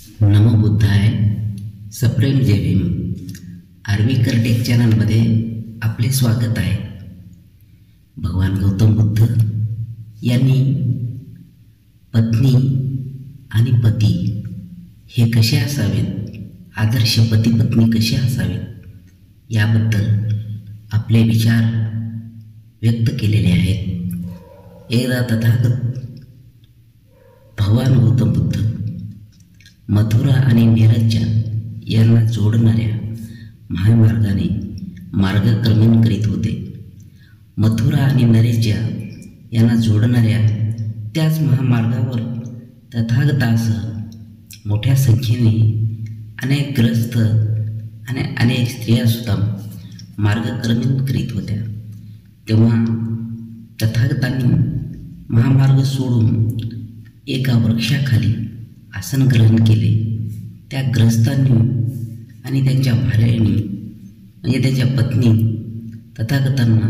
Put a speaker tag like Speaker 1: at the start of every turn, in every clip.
Speaker 1: नमो बुद्धाय. सप्रेम जय भीम. आर्वीकर टेक चॅनलमध्ये आपले स्वागत आहे. भगवान गौतम बुद्ध यांनी पत्नी आणि पती हे कसे असावेत, आदर्श पती पत्नी कसे असावेत याबद्दल आपले विचार व्यक्त केलेले आहेत. एकदा तथागत भगवान गौतम बुद्ध मथुरा आणि नीरजच्या यांना जोडणाऱ्या महामार्गाने मार्गक्रमण करीत होते. मथुरा आणि नरेच्या यांना जोडणाऱ्या त्याच महामार्गावर तथागतासह मोठ्या संख्येने अनेक ग्रस्त आणि अनेक स्त्रियासुद्धा मार्गक्रमण करीत होत्या. तेव्हा तथागतांनी महामार्ग सोडून एका वृक्षाखाली आसन ग्रहण केले. त्या ग्रस्तांनी आणि त्यांच्या भार्यांनी म्हणजे त्यांच्या पत्नी तथागतांना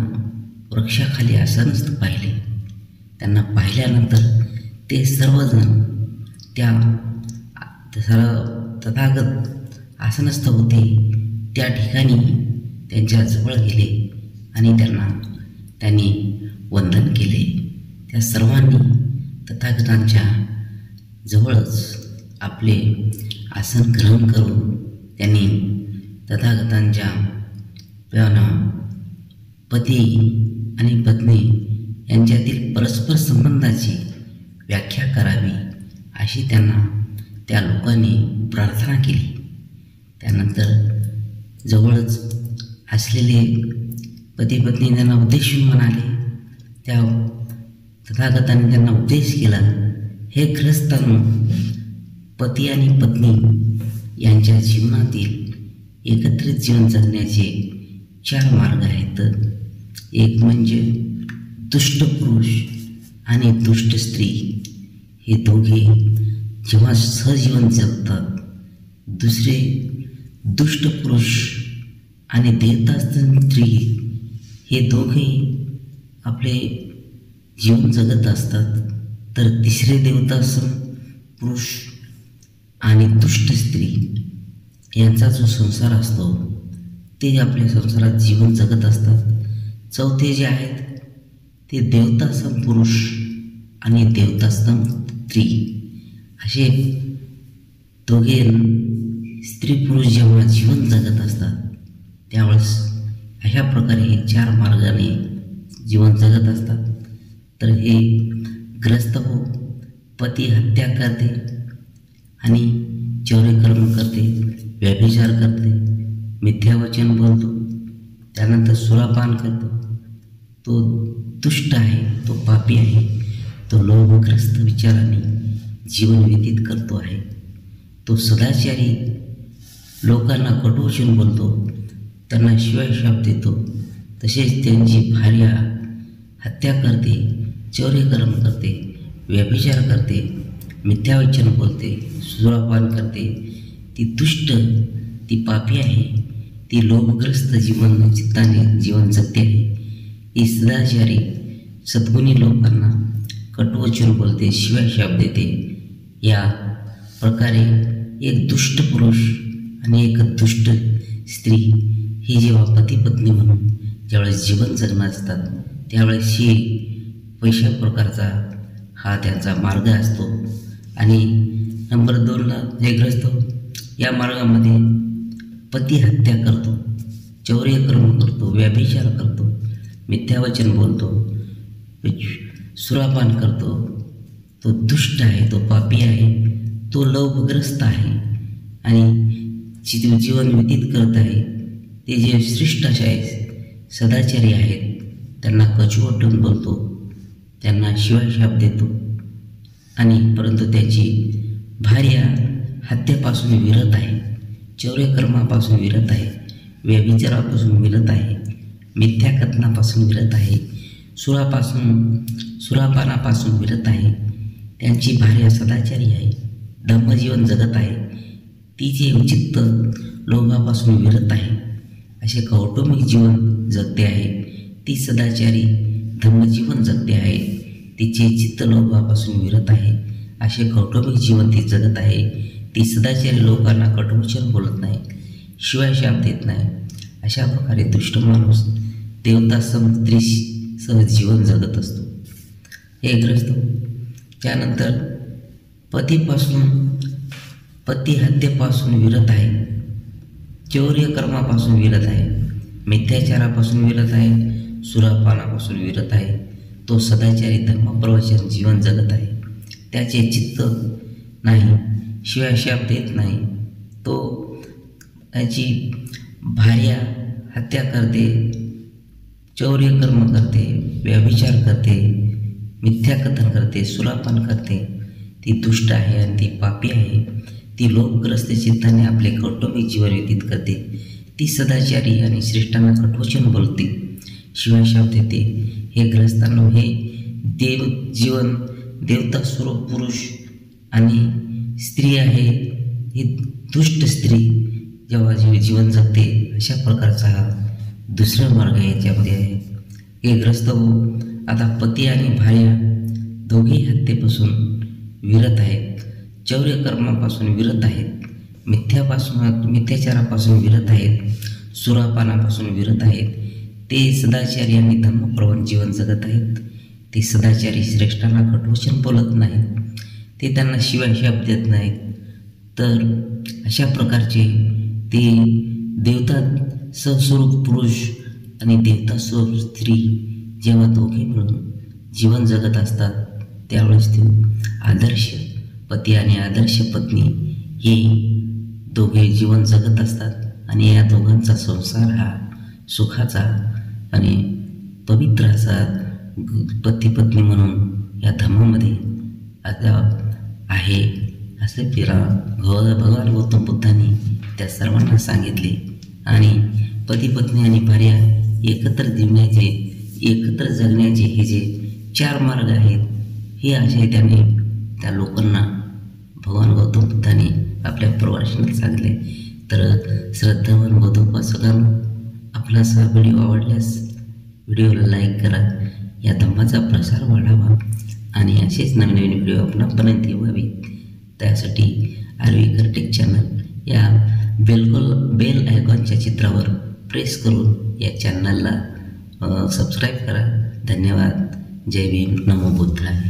Speaker 1: वृक्षाखाली आसनस्थ पाहिले. त्यांना पाहिल्यानंतर ते सर्वजण त्या तथागत आसनस्थ होते त्या ठिकाणी त्यांच्या जवळ गेले आणि त्यांनी वंदन केले. त्या सर्वांनी तथागतांच्या जवळच आपले आसन ग्रहण करून त्यांनी तथागतांच्या पती आणि पत्नी यांच्यातील परस्पर संबंधाची व्याख्या करावी अशी त्यांना त्या लोकांनी प्रार्थना केली. त्यानंतर जवळच असलेले पती पत्नी त्यांना उद्देशून म्हणाले. त्या तथागतांनी त्यांना उपदेश केला, हे ग्रस्तांनो, पती आणि पत्नी यांच्या जीवनातील एकत्रित जीवन जगण्याचे 4 मार्ग आहेत. एक म्हणजे दुष्ट पुरुष आणि दुष्ट स्त्री हे दोघे जेव्हा सहजीवन जगतात. दुसरे दुष्ट पुरुष आणि देवतासन स्त्री हे दोघे आपले जीवन जगत असतात. तर तिसरे देवतासन पुरुष आणि दुष्ट स्त्री यांचा जो संसार असतो ते आपल्या संसारात जीवन जगत असतात. चौथे जे आहेत ते देवतासम पुरुष आणि देवतासम स्त्री असे दोघे स्त्री पुरुष जेव्हा जीवन जगत असतात त्यावेळेस अशा प्रकारे हे 4 मार्गाने जीवन जगत असतात. तर हे ग्रस्त हो पती हत्या करते आणि चौर्यकर्म करते, व्यभिचार करते, मिथ्यावचन बोलतो, त्यानंतर सुरापान करतो, तो दुष्ट आहे, तो पापी आहे, तो लोभग्रस्त विचाराने जीवन व्यतीत करतो आहे. तो सदाचारी लोकांना कटुवचन बोलतो, त्यांना शिवायशाप देतो, तसेच त्यांची भार्या हत्या करते, चौर्यकर्म करते, व्यभिचार करते, मिथ्यावचन बोलते, सुरापान करते. ती दुष्ट, ती पापी आहे, ती लोभग्रस्त चित्ताने जीवन जगते आहे. ही सदाचारी सद्गुणी लोकांना कटुवचन बोलते, शिवायशाप देते. या प्रकारे एक दुष्ट पुरुष आणि एक दुष्ट स्त्री ही जेव्हा पती पत्नी म्हणून ज्यावेळेस जीवन जगणार असतात त्यावेळेस ही पैशा प्रकारचा हा त्यांचा मार्ग असतो. आणि नंबर 2ला जे ग्रस्त या मार्गामध्ये पती हत्या करतो, चौर्यकर्म करतो, व्यभिचार करतो, मिथ्यावचन बोलतो, सुरापान करतो, तो दुष्ट आहे, तो पापी आहे, तो लोभग्रस्त आहे आणि जीवन व्यतीत करत आहे. ते जे शिष्टाचारी सदाचारी आहेत त्यांना कचुवटून बोलतो, त्यांना शिवायशाप देतो आणि परंतु त्याची भार्या हत्येपासून विरत आहे, चौर्यकर्मापासून विरत आहे, व्यभिचारापासून विरत आहे, मिथ्याकथनापासून विरत आहे, सुरापानापासून विरत आहे. त्यांची भार्या सदाचारी आहे, धम्मजीवन जगत आहे, तिचे उचित लोभापासून विरत आहे, असे कौटुंबिक जीवन जगते आहे. ती सदाचारी धम्मजीवन जगते आहे, तिचे चित्तलोभापासून विरत आहे, असे कौटुंबिक जीवन ती जगत आहे. ती सदाचारी लोकांना कटुवचन बोलत नाही, शिवाय शाप देत नाही. अशा प्रकारे दुष्ट माणूस देवता स्त्रीसह जीवन जगत असतो. हे ग्रस्त त्यानंतर पती हत्येपासून विरत आहे, चौर्य कर्मापासून विरत आहे, मिथ्याचारापासून विरत आहे, सुरापानापासून विरत आहे. तो सदाचारी धर्मप्रवचन जीवन जगत आहे. त्याचे चित्त नाही, शिवाय शाप देत नाही. तो त्याची भार्या हत्या करते, चौर्य कर्म करते, व्यभिचार करते, मिथ्याकथन करते, सुरापान करते. ती दुष्ट आहे आणि ती पापी आहे. ती लोभग्रस्त चित्ताने आपले कौटुंबिक जीवन व्यतीत करते. ती सदाचारी आणि श्रेष्ठांना कटवचन बोलते, शिवाय शाप देते. हे ग्रस्तांनो, हे जीवन देवता स्वरूप पुरुष आणि स्त्री आहे. ही दुष्ट स्त्री जेव्हा जीवन जगते, अशा प्रकारचा हा दुसरा मार्ग याच्यामध्ये आहे. हे ग्रस्त आता पती आणि भार्या दोघेही हत्येपासून विरत आहेत, चौर्य कर्मापासून विरत आहेत, मिथ्याचारापासून विरत आहेत, सुरापानापासून विरत आहेत. ते सदाचारी आणि धर्मप्रवण जीवन जगत आहेत. ते सदाचारी श्रेष्ठांना कटवचन बोलत नाहीत, ते त्यांना शिवाय शाप देत नाहीत. तर अशा प्रकारचे ते देवता स्वरूप पुरुष आणि देवता स्वरूप स्त्री जेव्हा दोघे मिळून जीवन जगत असतात, त्यावेळेस ते आदर्श पती आणि आदर्श पत्नी हे दोघे जीवन जगत असतात आणि या दोघांचा संसार हा सुखाचा आणि पवित्र असा पती पत्नी म्हणून या धर्मामध्ये आता आहे असे भगवान गौतम बुद्धांनी त्या सर्वांना सांगितले. आणि पती पत्नी आणि भार्या एकत्र जगण्याचे हे जे 4 मार्ग आहेत, हे असे त्यांनी त्या लोकांना भगवान गौतम बुद्धांनी आपल्या प्रवचनात सांगितले. तर श्रद्धावान बौद्धोपासकांनो, आपला हा व्हिडिओ आवडल्यास व्हिडिओला लाईक करा. या धम्माचा प्रसार वाढावा आणि असेच नवीन व्हिडिओ आपणापर्यंत यावे, त्यासाठी आर्वीकर टेक चॅनल या बेल आयकॉनच्या चित्रावर प्रेस करून या चॅनलला सबस्क्राईब करा. धन्यवाद. जय भीम. नमो बुद्धाय.